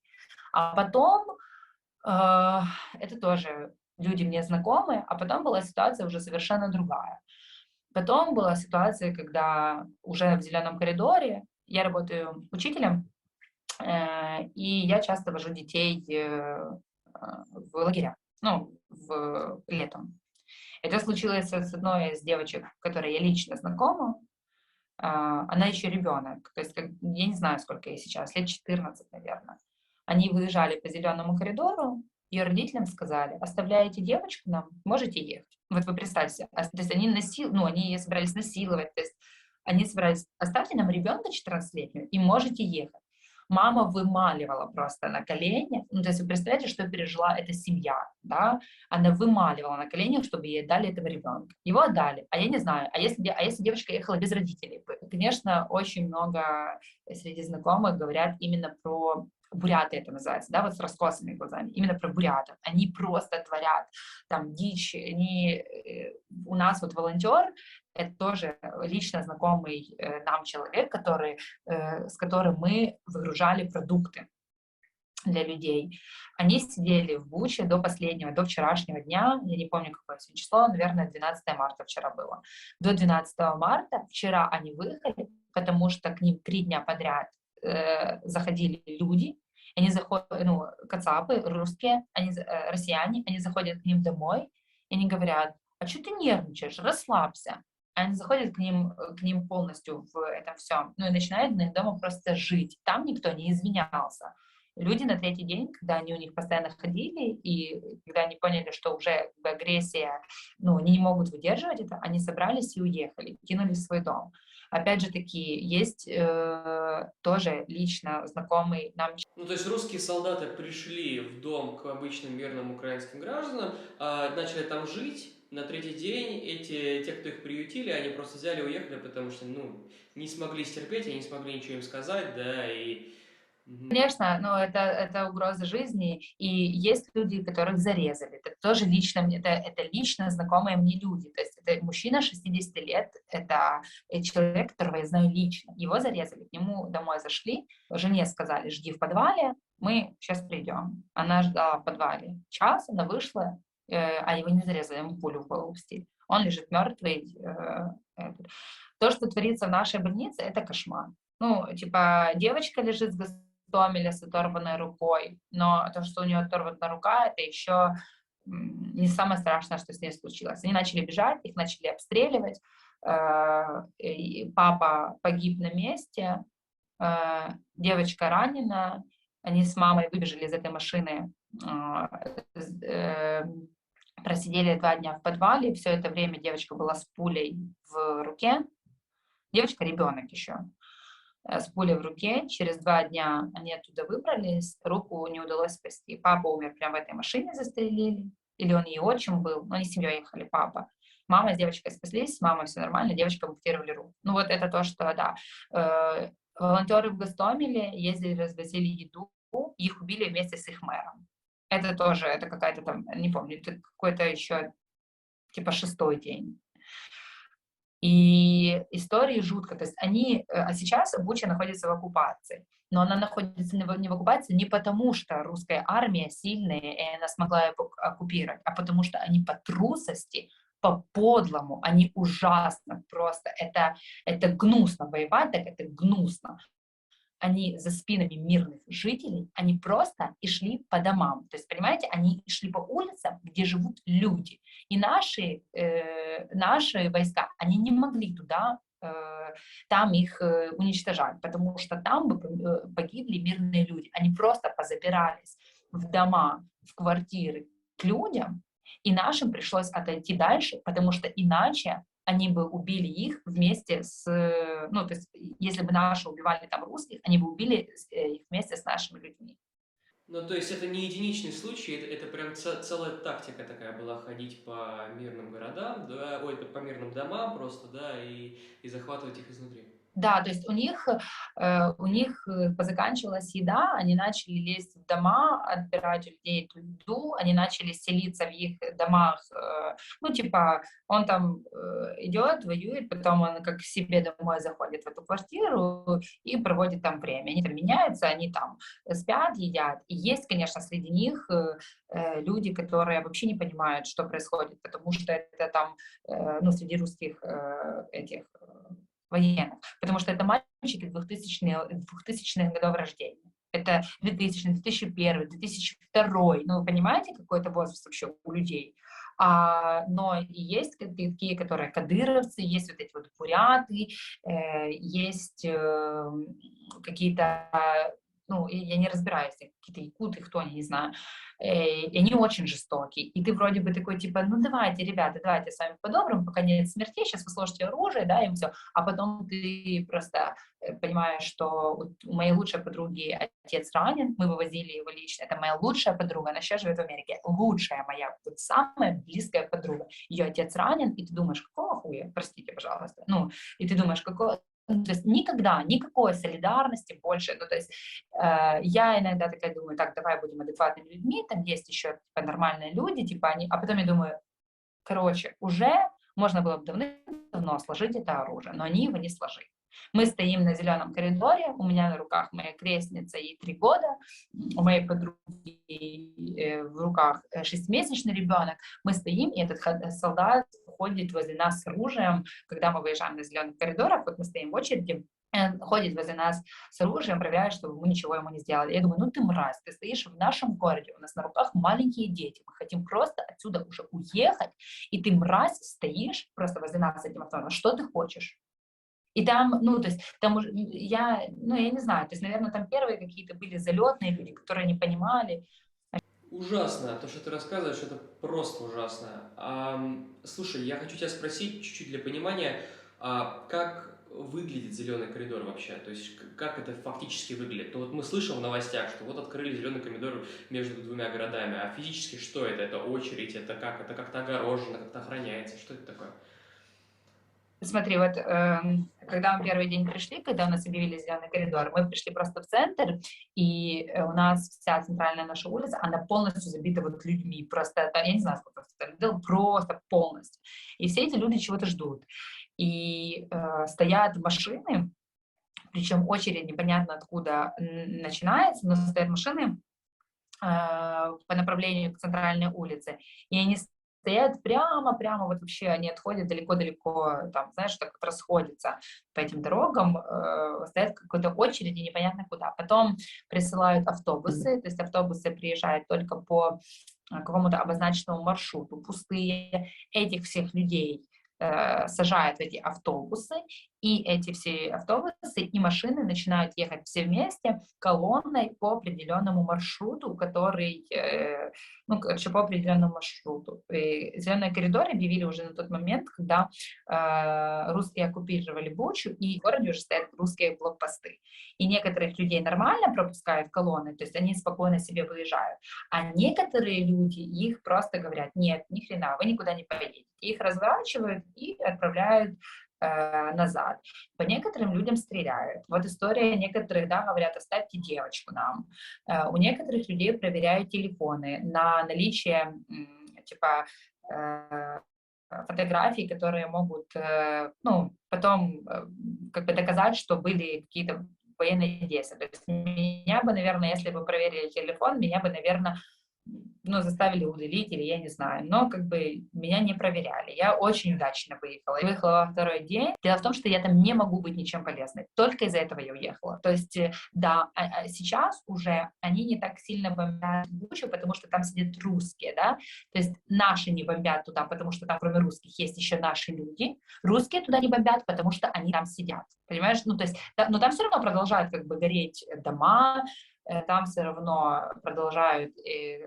Speaker 1: А потом, это тоже люди мне знакомые, а потом была ситуация уже совершенно другая. Потом была ситуация, когда уже в зеленом коридоре, я работаю учителем, и я часто вожу детей в лагеря, ну, летом. Это случилось с одной из девочек, которой я лично знакома. Она еще ребенок, то есть я не знаю, сколько ей сейчас, лет 14, наверное. Они выезжали по зеленому коридору, ее родителям сказали: оставляете девочку нам, можете ехать. Вот вы представьте, то есть они они ее собирались насиловать, то есть они собирались: оставьте нам ребенка 14-летнюю и можете ехать. Мама вымаливала просто на коленях, ну, то есть вы представляете, что пережила эта семья, да, она вымаливала на коленях, чтобы ей дали этого ребенка. Его отдали, а я не знаю, а если девочка ехала без родителей? Конечно, очень много среди знакомых говорят именно про буряты, это называется, да, вот с раскосыми глазами, именно про бурятов. Они просто творят там дичь, у нас вот волонтер, это тоже лично знакомый нам человек, с которым мы выгружали продукты для людей. Они сидели в Буче до последнего, до вчерашнего дня, я не помню, какое сегодня число, наверное, 12 марта вчера было. До 12 марта вчера они выехали, потому что к ним 3 дня подряд заходили люди, они заходят, кацапы, русские, россияне, они заходят к ним домой, и они говорят: а что ты нервничаешь, расслабься. Они заходят к ним полностью в этом всем, и начинают на их дома просто жить. Там никто не извинялся. Люди на 3-й день, когда они у них постоянно ходили, и когда они поняли, что уже агрессия, они не могут выдерживать это, они собрались и уехали, кинули свой дом. Опять же таки, есть тоже лично знакомый нам.
Speaker 3: Ну, то есть русские солдаты пришли в дом к обычным мирным украинским гражданам, начали там жить. На 3-й день те, кто их приютили, они просто взяли и уехали, потому что, не смогли стерпеть, они не смогли ничего им сказать, да, и...
Speaker 1: Конечно, но это угроза жизни, и есть люди, которых зарезали. Это тоже лично, это лично знакомые мне люди. То есть это мужчина 60 лет, это человек, которого я знаю лично. Его зарезали, к нему домой зашли, жене сказали: жди в подвале, мы сейчас придем. Она ждала в подвале час, она вышла, а его не зарезали, ему пулю в голову пустили. Он лежит мертвый. То, что творится в нашей больнице, это кошмар. Девочка лежит с Гостомеля с оторванной рукой, но то, что у нее оторвана рука, это еще не самое страшное, что с ней случилось. Они начали бежать, их начали обстреливать, папа погиб на месте, девочка ранена, они с мамой выбежали из этой машины, просидели 2 дня в подвале, все это время девочка была с пулей в руке, девочка ребенок еще, с пулей в руке. Через 2 дня они оттуда выбрались, руку не удалось спасти. Папа умер прямо в этой машине, застрелили, или он ее отчим был, но они с семьей ехали, папа. Мама с девочкой спаслись, с мамой все нормально, девочка ампутировали руку. Вот это то, что, да. Волонтеры в Гостомеле ездили, развозили еду, их убили вместе с их мэром. Это тоже, это какая-то там, не помню, это какой-то еще, 6-й день. И истории жутко. То есть а сейчас Буча находится в оккупации. Но она находится не в оккупации не потому, что русская армия сильная, и она смогла ее оккупировать, а потому что они по трусости, по подлому, они ужасно просто. Это гнусно воевать, так это гнусно. Они за спинами мирных жителей, они просто и шли по домам. То есть, понимаете, они шли по улицам, где живут люди. И наши войска, они не могли там их уничтожать, потому что там бы погибли мирные люди. Они просто позабирались в дома, в квартиры к людям, и нашим пришлось отойти дальше, потому что иначе они бы убили их вместе с, ну, то есть, если бы наши убивали там русских, они бы убили их вместе с нашими людьми.
Speaker 3: Ну, то есть это не единичный случай, это прям целая тактика такая была ходить по мирным городам, да, ой, по мирным домам просто, да, и захватывать их изнутри.
Speaker 1: Да, то есть у них позаканчивалась еда, они начали лезть в дома, отбирать у людей эту еду, они начали селиться в их домах. Ну, типа, он там идет, воюет, потом он как к себе домой заходит в эту квартиру и проводит там время. Они там меняются, они там спят, едят. И есть, конечно, среди них люди, которые вообще не понимают, что происходит, потому что это там, ну, среди русских этих военных, потому что это мальчики 2000-х годов рождения. Это 2000, 2001, 2002. Ну, вы понимаете, какой это возраст вообще у людей? Но и есть такие, которые кадыровцы, есть вот эти вот буряты, есть какие-то, ну, я не разбираюсь, какие-то якуты, кто они, не знаю, и они очень жестокие. И ты вроде бы такой, типа, ну давайте, ребята, давайте с вами по-доброму, пока нет смертей, сейчас вы сложите оружие, да, и все. А потом ты просто понимаешь, что вот у моей лучшей подруги отец ранен, мы вывозили его лично, это моя лучшая подруга, она сейчас живет в Америке, лучшая моя, вот самая близкая подруга, ее отец ранен, и ты думаешь, какого хуя, простите, пожалуйста, ну, и ты думаешь, какого, ну, то есть никогда, никакой солидарности больше, ну, то есть я иногда такая думаю, так, давай будем адекватными людьми, там есть еще типа, нормальные люди, типа они, а потом я думаю, короче, уже можно было бы давно сложить это оружие, но они его не сложили. Мы стоим на зеленом коридоре, у меня на руках моя крестница, ей 3 года, у моей подруги в руках 6-месячный ребенок. Мы стоим, и этот солдат ходит возле нас с оружием, когда мы выезжаем на зеленый коридор, вот мы стоим в очереди, ходит возле нас с оружием, проверяет, чтобы мы ничего ему не сделали. Я думаю, ну ты мразь, ты стоишь в нашем городе, у нас на руках маленькие дети, мы хотим просто отсюда уже уехать, и ты, мразь, стоишь просто возле нас с этим автоматом, что ты хочешь? И там, ну, то есть, там уже, я не знаю, то есть, наверное, там первые какие-то были залетные люди, которые не понимали.
Speaker 3: Ужасно, то, что ты рассказываешь, это просто ужасно. Слушай, я хочу тебя спросить чуть-чуть для понимания, как выглядит зеленый коридор вообще? То есть как это фактически выглядит? То вот мы слышим в новостях, что вот открыли зеленый коридор между 2 городами, а физически что это? Это очередь, это как? Это как-то огорожено, как-то охраняется? Что это такое?
Speaker 1: Смотри, вот когда мы первый день пришли, когда у нас объявили зеленый коридор, мы пришли просто в центр, и у нас вся центральная наша улица, она полностью забита вот людьми, просто, это, я не знаю, сколько это, просто полностью. И все эти люди чего-то ждут. И стоят машины, причем очередь непонятно откуда начинается, но стоят машины по направлению к центральной улице, и они стоят прямо вот вообще, они отходят далеко-далеко, там, знаешь, так вот расходятся по этим дорогам, стоят в какой-то очереди непонятно куда. Потом присылают автобусы, то есть автобусы приезжают только по какому-то обозначенному маршруту, пустые. Этих всех людей сажают в эти автобусы, и эти все автобусы и машины начинают ехать все вместе колонной по определенному маршруту, который, ну, короче, по определенному маршруту. И зеленый коридор объявили уже на тот момент, когда русские оккупировали Бучу, и в городе уже стоят русские блокпосты. И некоторых людей нормально пропускают колонны, то есть они спокойно себе выезжают, а некоторые люди, их просто говорят, нет, ни хрена, вы никуда не поедете. Их разворачивают и отправляют назад. По некоторым людям стреляют. Вот история некоторых, да, говорят, оставьте девочку нам. У некоторых людей проверяют телефоны на наличие, типа, фотографий, которые могут, ну, потом как бы доказать, что были какие-то военные действия. То есть меня бы, наверное, если бы проверили телефон, меня бы, наверное, ну, заставили удалить, или я не знаю, но как бы меня не проверяли. Я очень удачно выехала. Я выехала во второй день. Дело в том, что я там не могу быть ничем полезной. Только из-за этого я уехала. То есть, да, сейчас уже они не так сильно бомбят Бучу, потому что там сидят русские, да, то есть наши не бомбят туда, потому что там кроме русских есть еще наши люди. Русские туда не бомбят, потому что они там сидят, понимаешь? Ну, то есть, но там все равно продолжают как бы гореть дома, там все равно продолжают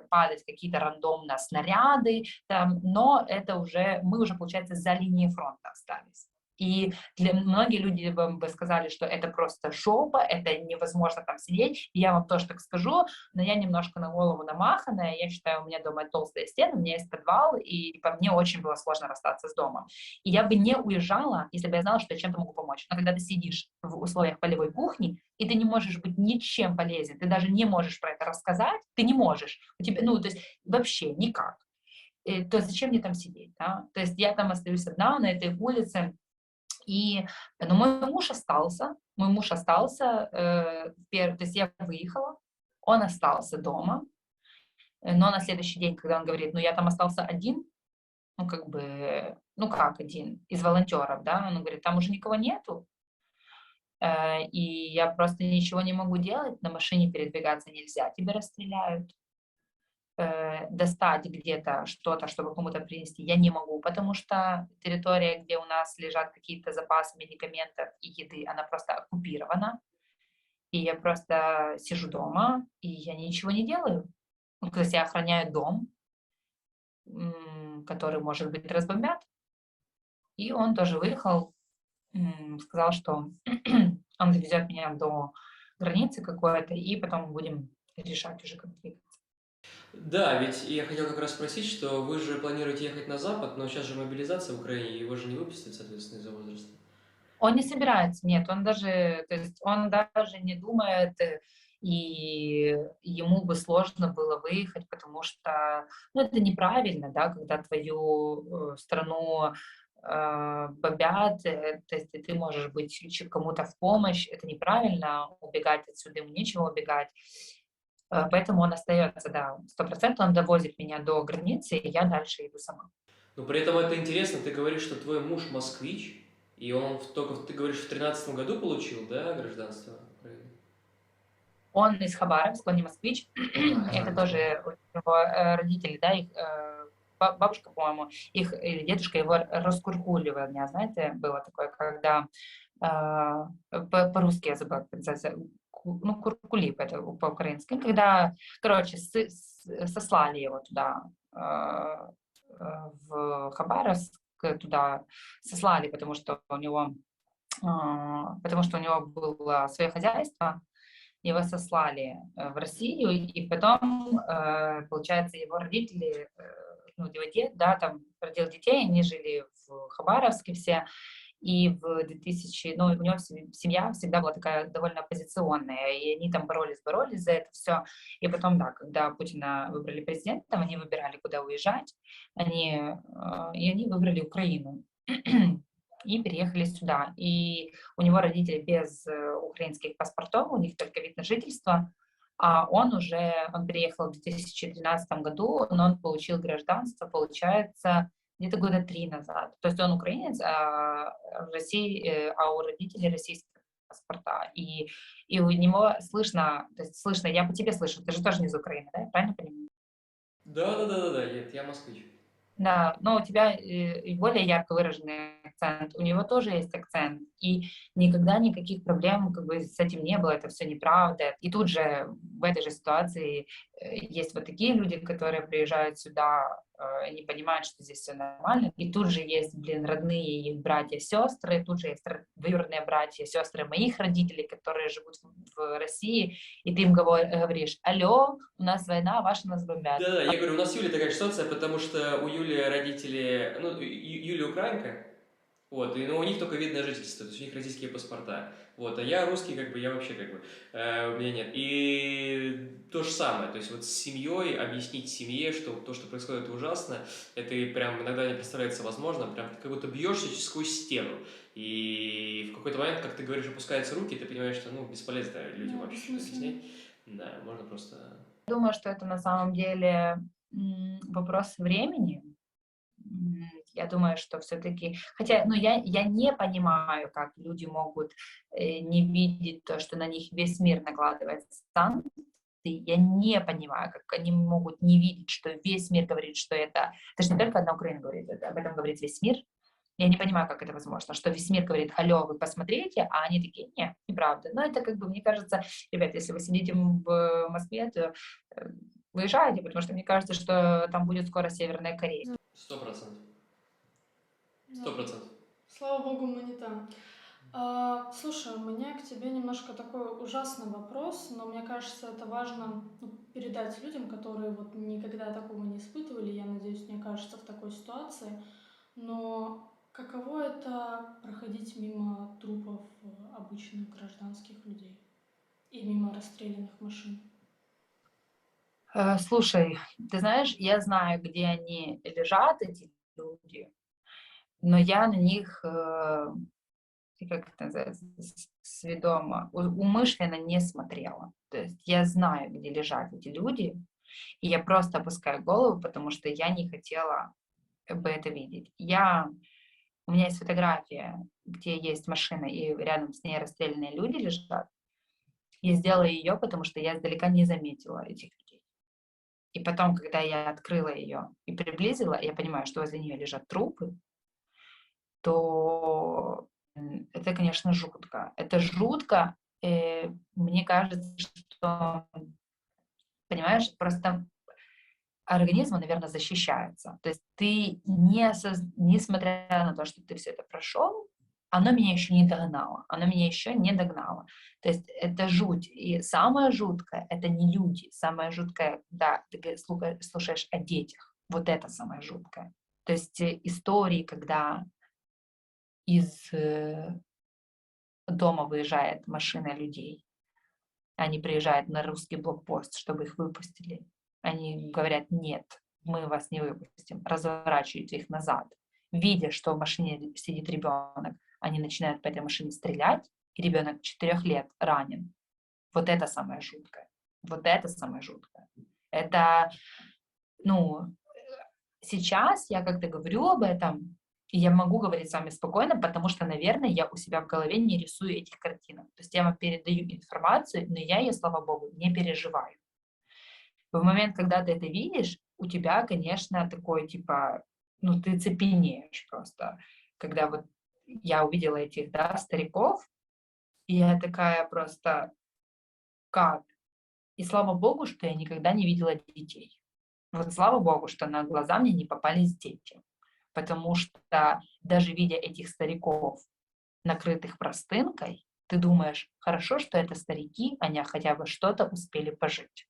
Speaker 1: падать какие-то рандомно снаряды, там, но это уже, мы уже, получается, за линией фронта остались. И многие люди вам бы сказали, что это просто жопа, это невозможно там сидеть. И я вам тоже так скажу, но я немножко на голову намаханная. Я считаю, у меня дома толстые стены, у меня есть подвал, и по мне очень было сложно расстаться с домом. И я бы не уезжала, если бы я знала, что я чем-то могу помочь. Но когда ты сидишь в условиях полевой кухни, и ты не можешь быть ничем полезен, ты даже не можешь про это рассказать, ты не можешь. У тебя, ну, то есть вообще никак. То зачем мне там сидеть, да? То есть я там остаюсь одна на этой улице, и, ну, мой муж остался, то есть я выехала, он остался дома, но на следующий день, когда он говорит, ну, я там остался один, ну, как бы, ну, как один, из волонтеров, да, он говорит, там уже никого нету, и я просто ничего не могу делать, на машине передвигаться нельзя, тебя расстреляют, достать где-то что-то, чтобы кому-то принести, я не могу, потому что территория, где у нас лежат какие-то запасы медикаментов и еды, она просто оккупирована, и я просто сижу дома, и я ничего не делаю. Ну, то есть я охраняю дом, который, может быть, разбомбят, и он тоже выехал, сказал, что он довезет меня до границы какой-то, и потом будем решать уже, как двигаться.
Speaker 3: Да, ведь я хотел как раз спросить, что вы же планируете ехать на Запад, но сейчас же мобилизация в Украине, его же не выпустят, соответственно, из-за возраста.
Speaker 1: Он не собирается, нет, он даже, то есть он даже не думает, и ему бы сложно было выехать, потому что, ну, это неправильно, да, когда твою страну бомбят, то есть ты можешь быть кому-то в помощь, это неправильно, убегать отсюда ему нечего убегать, поэтому он остается, да, 100% он довозит меня до границы, и я дальше иду сама.
Speaker 3: Но при этом это интересно, ты говоришь, что твой муж москвич, и он только, ты говоришь, в 13 году получил, да, гражданство Украины?
Speaker 1: Он из Хабаровска, он не москвич. Это тоже у него родители, да, их бабушка, по-моему, их или дедушка его раскуркуливал. Меня, знаете, было такое, когда по-русски я забыла, как называется, ну, куркулип, это по-украински. Когда, короче, сослали его туда, в Хабаровск, туда сослали, потому что у него было свое хозяйство, его сослали в Россию, и потом, получается, его родители, ну, его дед, да, там родил детей, они жили в Хабаровске все, и в 2000, ну, у него семья всегда была такая довольно оппозиционная, и они там боролись за это все, и потом, да, когда Путина выбрали президентом, они выбирали, куда уезжать, и они выбрали Украину. И переехали сюда. И у него родители без украинских паспортов, у них только вид на жительство, а он переехал в 2013 году, но он получил гражданство, получается, где-то года 3 назад. То есть он украинец, а у родителей российские паспорта. И у него слышно, то есть слышно, я по тебе слышу, ты же тоже не из Украины, да, я правильно понимаю?
Speaker 3: Да, нет, я москвич.
Speaker 1: Да, но у тебя и более ярко выраженный акцент, у него тоже есть акцент, и никогда никаких проблем как бы с этим не было, это все неправда. И тут же в этой же ситуации есть вот такие люди, которые приезжают сюда, не понимают, что здесь все нормально, и тут же есть, блин, родные их братья, сестры, тут же есть двоюродные братья, сестры моих родителей, которые живут в России, и ты им говоришь: алло, у нас война, ваши нас бомбят.
Speaker 3: Да, я говорю, у нас с Юлей такая ситуация, потому что у Юли родители, ну, Юля украинка, вот, и, ну, у них только вид на жительство, то есть у них российские паспорта, вот, а я русский, как бы, я вообще, как бы, у меня нет. И то же самое, то есть вот с семьей, объяснить семье, что то, что происходит, ужасно, это и прям иногда не представляется возможным, прям ты как будто бьешься сквозь стену, и в какой-то момент, как ты говоришь, опускаются руки, ты понимаешь, что, ну, бесполезно людям вообще что-то объяснять, да, можно просто...
Speaker 1: Думаю, что это на самом деле вопрос времени. Я думаю, что все-таки, хотя, ну, я не понимаю, как люди могут не видеть то, что на них весь мир накладывает санкции. Я не понимаю, как они могут не видеть, что весь мир говорит, что это же не только одна Украина говорит, об этом говорит весь мир. Я не понимаю, как это возможно, что весь мир говорит: алло, вы посмотрите, а они такие: нет, неправда. Но это как бы, мне кажется, ребят, если вы сидите в Москве, то выезжайте, потому что мне кажется, что там будет скоро Северная Корея.
Speaker 3: 100%.
Speaker 2: Да.
Speaker 3: 100%.
Speaker 2: Слава богу, мы не там. Слушай, у меня к тебе немножко такой ужасный вопрос, но мне кажется, это важно передать людям, которые вот никогда такого не испытывали, я надеюсь, не окажутся в такой ситуации. Но каково это проходить мимо трупов обычных гражданских людей и мимо расстрелянных машин?
Speaker 1: Слушай, ты знаешь, я знаю, где они лежат, эти люди, но я на них, как это называется, сведомо, умышленно не смотрела. То есть я знаю, где лежат эти люди, и я просто опускаю голову, потому что я не хотела бы это видеть. У меня есть фотография, где есть машина, и рядом с ней расстрелянные люди лежат. Я сделала ее, потому что я издалека не заметила этих людей. И потом, когда я открыла ее и приблизила, я понимаю, что возле нее лежат трупы, то это, конечно, жутко. Это жутко. Мне кажется, что, понимаешь, просто организм, наверное, защищается. То есть ты, несмотря на то, что ты все это прошел, оно меня еще не догнало. Оно меня еще не догнало. То есть это жуть. И самое жуткое — это не люди. Самое жуткое, да, ты слушаешь о детях. Вот это самое жуткое. То есть истории, когда из дома выезжает машина людей, они приезжают на русский блокпост, чтобы их выпустили. Они говорят: нет, мы вас не выпустим. Разворачивают их назад. Видя, что в машине сидит ребенок, они начинают по этой машине стрелять, и ребенок 4 лет ранен. Вот это самое жуткое. Вот это самое жуткое. Это, ну, сейчас я как-то говорю об этом, и я могу говорить с вами спокойно, потому что, наверное, я у себя в голове не рисую этих картинок. То есть я вам передаю информацию, но я ее, слава богу, не переживаю. В момент, когда ты это видишь, у тебя, конечно, такой, типа, ну, ты цепенеешь просто. Когда вот я увидела этих, да, стариков, и я такая просто: как? И слава богу, что я никогда не видела детей. Вот слава богу, что на глаза мне не попались дети. Потому что даже видя этих стариков, накрытых простынкой, ты думаешь: хорошо, что это старики, они хотя бы что-то успели пожить.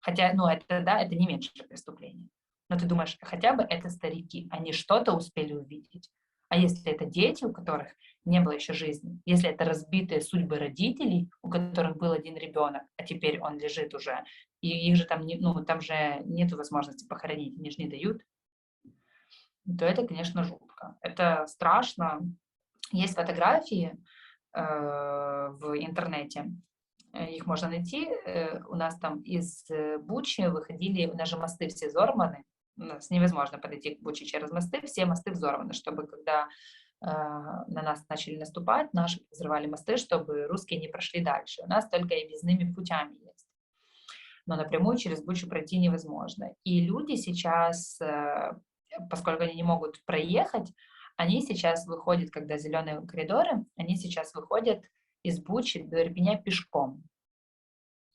Speaker 1: Хотя, ну, это, да, это не меньшее преступление. Но ты думаешь: хотя бы это старики, они что-то успели увидеть. А если это дети, у которых не было еще жизни, если это разбитые судьбы родителей, у которых был один ребенок, а теперь он лежит уже, и их же там, ну, там же нет возможности похоронить, они же не дают, то это, конечно, жутко. Это страшно. Есть фотографии в интернете, их можно найти. У нас там из Бучи выходили, у нас же мосты все взорваны, у нас невозможно подойти к Буче через мосты, все мосты взорваны, чтобы когда на нас начали наступать, наши взрывали мосты, чтобы русские не прошли дальше. У нас только и объездными путями есть. Но напрямую через Бучу пройти невозможно. И люди сейчас, поскольку они не могут проехать, они сейчас выходят, когда зеленые коридоры, они сейчас выходят из Бучи до Ирпеня пешком,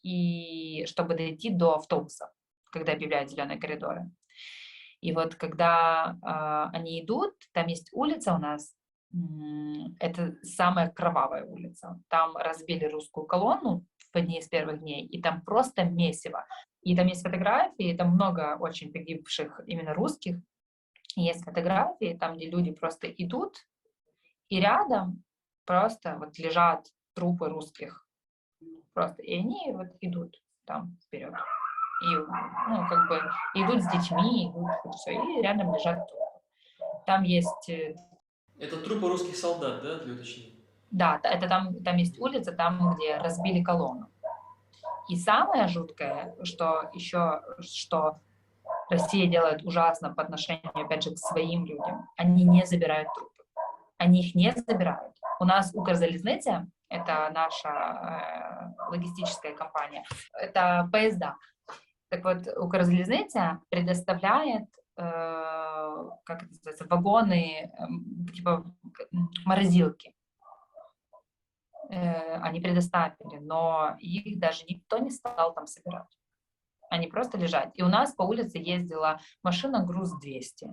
Speaker 1: и чтобы дойти до автобуса, когда объявляют зеленые коридоры. И вот когда они идут, там есть улица у нас, это самая кровавая улица. Там разбили русскую колонну в одни из первых дней, и там просто месиво. И там есть фотографии, там много очень погибших именно русских. И есть фотографии, там, где люди просто идут, и рядом просто вот лежат трупы русских. Просто. И они вот идут там вперед. И, ну, как бы идут с детьми, идут, вот все, и рядом лежат трупы. Там есть...
Speaker 3: Это трупы русских солдат, да, для уточнения?
Speaker 1: Да, это там есть улица, там, где разбили колонну. И самое жуткое, что еще, что Россия делает ужасно по отношению, опять же, к своим людям, они не забирают трупы. Они их не забирают. У нас Укрзалезница, это наша логистическая компания, это поезда. Так вот, Укрзалезница предоставляет как это называется, вагоны, типа морозилки. Они предоставили, но их даже никто не стал там собирать. Они просто лежат. И у нас по улице ездила машина груз-200.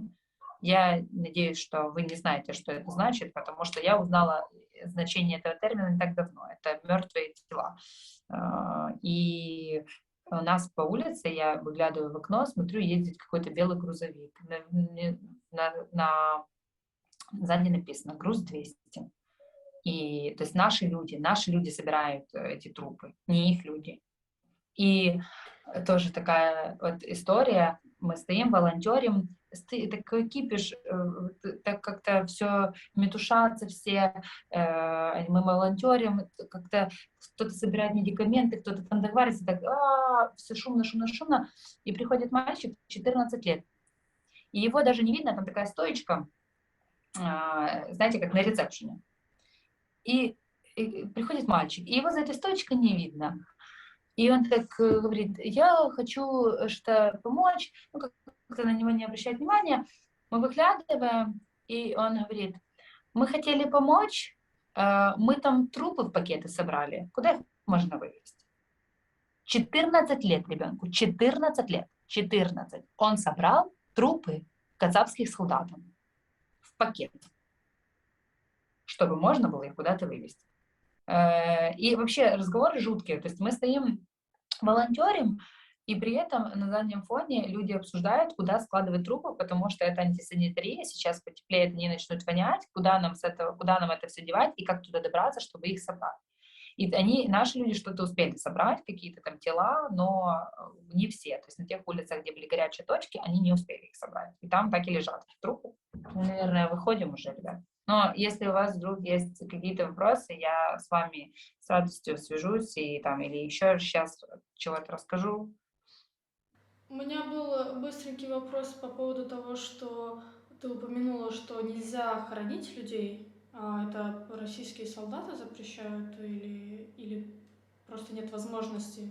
Speaker 1: Я надеюсь, что вы не знаете, что это значит, потому что я узнала значение этого термина не так давно. Это мертвые тела. И у нас по улице, я выглядываю в окно, смотрю, ездит какой-то белый грузовик. Сзади написано «груз-200». И, то есть наши люди собирают эти трупы, не их люди. И тоже такая вот история. Мы стоим, волонтерим, такой кипиш, так как-то все метушатся все, мы волонтерим, как-то кто-то собирает медикаменты, кто-то там договаривается, так, все шумно, шумно, шумно. И приходит мальчик, 14 лет. И его даже не видно, там такая стоечка, знаете, как на ресепшене. И приходит мальчик, и его за этой стоечкой не видно. И он так говорит, я хочу что помочь, ну, как-то на него не обращает внимания. Мы выглядываем, и он говорит, мы хотели помочь, мы там трупы в пакеты собрали, куда их можно вывезти? 14 лет ребенку, 14 лет, 14. Он собрал трупы кацапских солдат в пакет, чтобы можно было их куда-то вывезти. И вообще разговоры жуткие, то есть мы стоим, волонтерим, и при этом на заднем фоне люди обсуждают, куда складывать трупы, потому что это антисанитария, сейчас потеплеет, они начнут вонять, куда нам это все девать и как туда добраться, чтобы их собрать. И наши люди что-то успели собрать, какие-то там тела, но не все. То есть на тех улицах, где были горячие точки, они не успели их собрать. И там так и лежат трупы. Мы, наверное, выходим уже, ребят. Но если у вас вдруг есть какие-то вопросы, я с вами с радостью свяжусь и там, или еще сейчас чего-то расскажу.
Speaker 2: У меня был быстренький вопрос по поводу того, что ты упомянула, что нельзя хоронить людей. Это российские солдаты запрещают или просто нет возможности?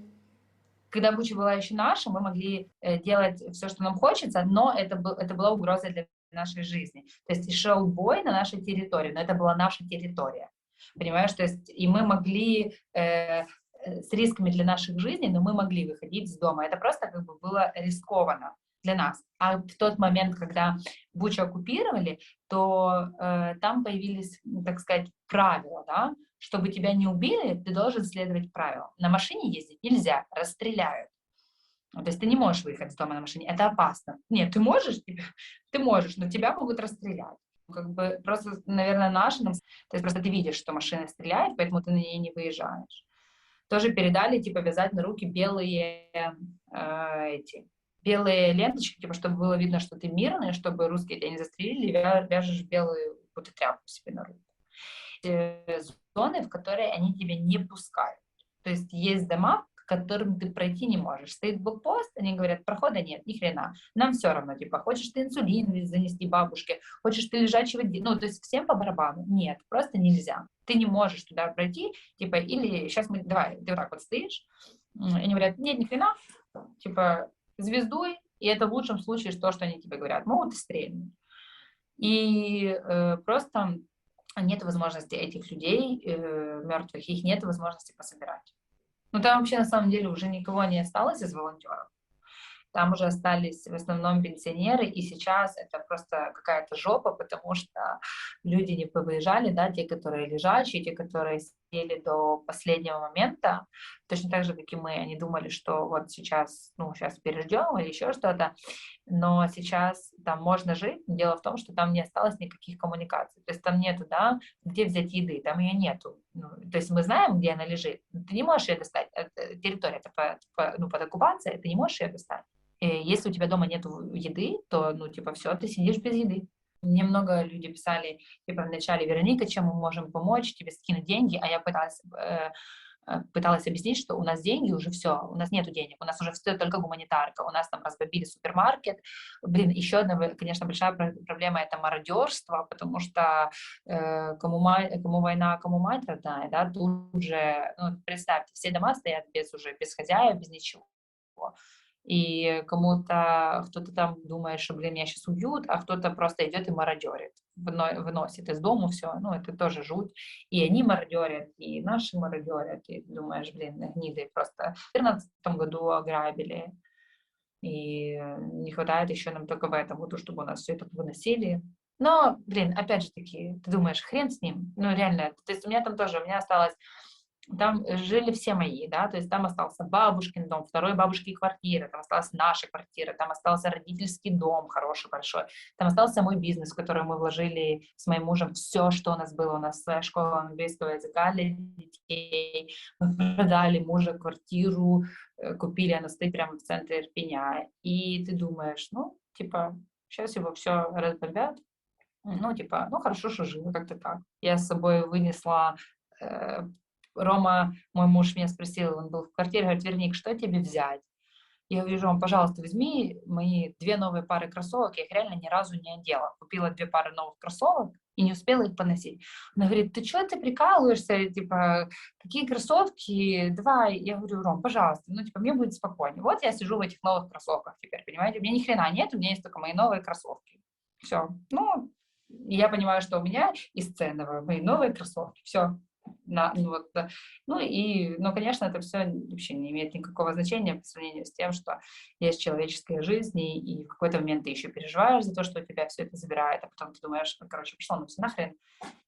Speaker 1: Когда Буча была еще наша, мы могли делать все, что нам хочется, но это была угроза для нашей жизни. То есть шел бой на нашей территории, но это была наша территория. Понимаешь, то есть и мы могли с рисками для наших жизней, но мы могли выходить из дома. Это просто как бы было рискованно для нас. А в тот момент, когда Бучу оккупировали, то там появились, так сказать, правила, да, чтобы тебя не убили, ты должен следовать правилам. На машине ездить нельзя, расстреляют. То есть ты не можешь выехать из дома на машине, это опасно. Нет, ты можешь, но тебя могут расстрелять. Как бы просто, наверное, то есть просто ты видишь, что машина стреляет, поэтому ты на ней не выезжаешь. Тоже передали, типа, вязать на руки белые ленточки, типа, чтобы было видно, что ты мирный, чтобы русские тебя не застрелили, вяжешь белую какую-то тряпку себе на руку. Зоны, в которые они тебя не пускают. То есть есть дома, к которым ты пройти не можешь. Стоит блокпост, они говорят, прохода нет, ни хрена. Нам все равно, типа, хочешь ты инсулин занести бабушке, хочешь ты лежачего, то есть всем по барабану. Нет, просто нельзя. Ты не можешь туда пройти, типа, или сейчас давай, ты вот так вот стоишь, и они говорят, нет, ни хрена, типа, звездуй, и это в лучшем случае то, что они тебе говорят, могут и стрельнуть. И просто нет возможности этих людей мертвых, их нет возможности пособирать. Ну, там вообще на самом деле уже никого не осталось из волонтеров. Там уже остались в основном пенсионеры, и сейчас это просто какая-то жопа, потому что люди не повыезжали, да, те, которые лежачие, те, которые сидели до последнего момента, точно так же, как и мы, они думали, что вот сейчас, сейчас переждем или еще что-то, но сейчас там можно жить, но дело в том, что там не осталось никаких коммуникаций, то есть там нету, да, где взять еды, там ее нету, то есть мы знаем, где она лежит, ты не можешь ее достать, территория под оккупацией, ты не можешь ее достать. И если у тебя дома нет еды, то, все, ты сидишь без еды. Мне много людей писали, вначале, Вероника, чем мы можем помочь, тебе скинуть деньги, а я пыталась объяснить, что у нас деньги уже все, у нас нету денег, у нас уже все только гуманитарка, у нас там разбомбили супермаркет. Еще одна, конечно, большая проблема — это мародерство, потому что кому война, кому мать родная, да, тут же, представьте, все дома стоят без хозяев, без ничего. и кому-то, кто-то там думает, что, блин, меня сейчас убьют, а кто-то просто идет и мародерит, выносит из дома все, ну, это тоже жуть. И они мародерят, и наши мародерят, и ты думаешь, блин, гниды просто в 2013 году ограбили, и не хватает еще нам только в этом году, чтобы у нас все это выносили. Но, блин, опять же таки, ты думаешь, хрен с ним. Ну, реально, то есть у меня там тоже, у меня осталось, там жили все мои, да, то есть там остался бабушкин дом, второй бабушки квартира, там осталась наша квартира, там остался родительский дом хороший, большой, там остался мой бизнес, в который мы вложили с моим мужем все, что у нас было. У нас своя школа английского языка для детей, мы продали мужа квартиру, купили, она стоит прямо в центре Ирпеня, и ты думаешь, ну, типа, сейчас его все разбомбят, ну, типа, ну, хорошо, что живу, как-то так. Я с собой вынесла, э, Рома, мой муж, меня спросил, он был в квартире, говорит, Верник, что тебе взять? Я говорю, Ром, пожалуйста, возьми мои 2 новые пары кроссовок, я их реально ни разу не одела. Купила 2 пары новых кроссовок и не успела их поносить. Он говорит, ты что, ты прикалываешься, типа, какие кроссовки, давай. Я говорю, Ром, пожалуйста, ну, типа, мне будет спокойнее. Вот я сижу в этих новых кроссовках теперь, понимаете, у меня ни хрена нет, у меня есть только мои новые кроссовки. Все. Ну, я понимаю, что у меня из ценного мои новые кроссовки. Все. Ну, вот, да. Ну и, ну, конечно, это все вообще не имеет никакого значения по сравнению с тем, что есть человеческая жизнь, и в какой-то момент ты еще переживаешь за то, что у тебя все это забирает, а потом ты думаешь, ну, короче, пошло, ну все нахрен,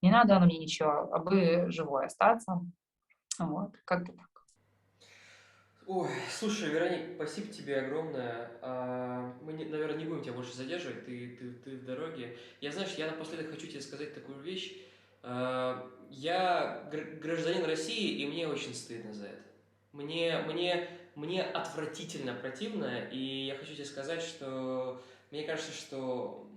Speaker 1: не надо оно мне ничего, а бы живой остаться. Вот, как-то так.
Speaker 3: Ой, слушай, Вероник, спасибо тебе огромное. Мы, наверное, не будем тебя больше задерживать, ты в дороге. Знаешь, я напоследок хочу тебе сказать такую вещь. Я гражданин России, и мне очень стыдно за это. Мне отвратительно противно, и я хочу тебе сказать, что мне кажется, что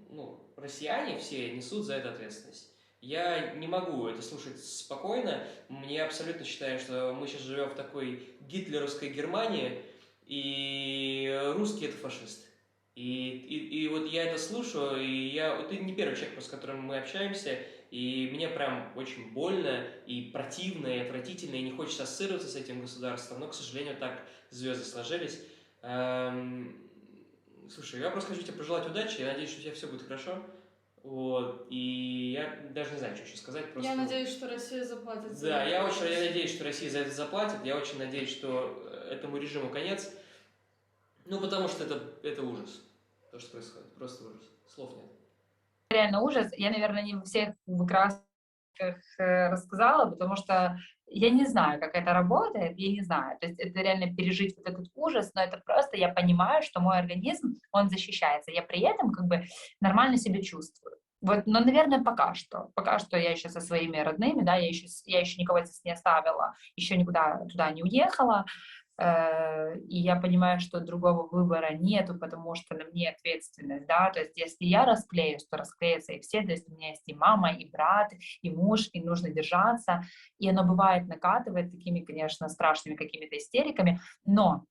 Speaker 3: россияне все несут за это ответственность. Я не могу это слушать спокойно. Я абсолютно считаю, что мы сейчас живем в такой гитлеровской Германии, и русские — это фашисты. И вот я это слушаю, и ты не первый человек, с которым мы общаемся, и мне прям очень больно, и противно, и отвратительно, и не хочется ассоциироваться с этим государством, но, к сожалению, так звезды сложились. Слушай, я просто хочу тебе пожелать удачи, я надеюсь, что у тебя все будет хорошо. Вот, и я даже не знаю, что еще сказать. Просто...
Speaker 2: Я надеюсь, что Россия заплатит за
Speaker 3: Да,
Speaker 2: это.
Speaker 3: я очень надеюсь, что Россия за это заплатит. Я очень надеюсь, что этому режиму конец. Ну, потому что это ужас. То, что происходит. Просто ужас. Слов нет.
Speaker 1: Реально ужас. Я, наверное, не во всех красках рассказала, потому что я не знаю, как это работает, я не знаю. То есть это реально пережить вот этот ужас, но это просто я понимаю, что мой организм, он защищается. Я при этом как бы нормально себя чувствую. Вот, но, наверное, пока что. Пока что я еще со своими родными, да, я еще никого здесь не оставила, еще никуда туда не уехала. И я понимаю, что другого выбора нету, потому что на мне ответственность, да, то есть если я расклеюсь, то расклеятся и все, то есть у меня есть и мама, и брат, и муж, и нужно держаться, и оно бывает накатывает такими, конечно, страшными какими-то истериками, но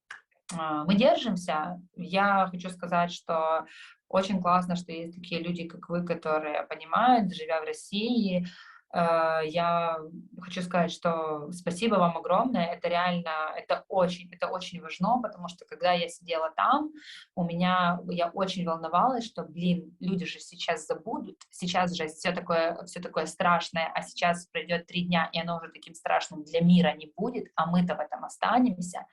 Speaker 1: мы держимся. Я хочу сказать, что очень классно, что есть такие люди, как вы, которые понимают, живя в России. Я хочу сказать, что спасибо вам огромное. Это реально, это очень важно, потому что когда я сидела там, я очень волновалась, что, блин, люди же сейчас забудут, сейчас же все такое страшное, а сейчас пройдет 3 дня, и оно уже таким страшным для мира не будет, а мы-то в этом останемся.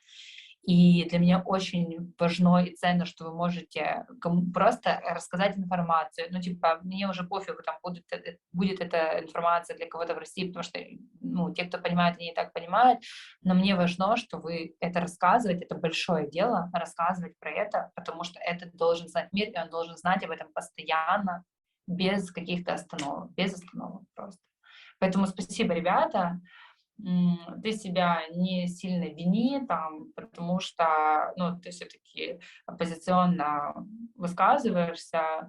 Speaker 1: И для меня очень важно и ценно, что вы можете просто рассказать информацию. Ну, типа, мне уже пофигу, там будет эта информация для кого-то в России, потому что, ну, те, кто понимает, они и так понимают, но мне важно, что вы это рассказываете, это большое дело, рассказывать про это, потому что это должен знать мир, и он должен знать об этом постоянно, без каких-то остановок, без остановок просто. Поэтому спасибо, ребята. Ты себя не сильно вини, там, потому что, ну, ты все-таки оппозиционно высказываешься.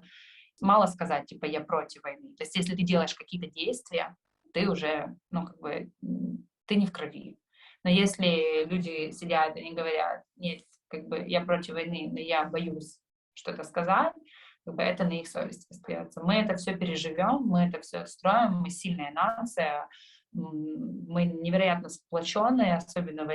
Speaker 1: Мало сказать, типа, я против войны. То есть, если ты делаешь какие-то действия, ты уже, ну, как бы, ты не в крови. Но если люди сидят и не говорят, нет, как бы, я против войны, но я боюсь что-то сказать, как бы это на их совести остается. Мы это все переживем, мы это все строим, мы сильная нация, Мы невероятно сплоченные, особенно в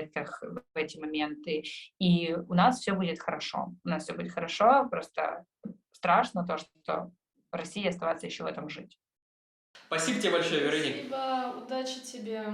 Speaker 1: эти моменты, и у нас все будет хорошо. У нас все будет хорошо, просто страшно то, что в России оставаться еще в этом жить.
Speaker 3: Спасибо тебе большое, Вероник.
Speaker 2: Спасибо, удачи тебе.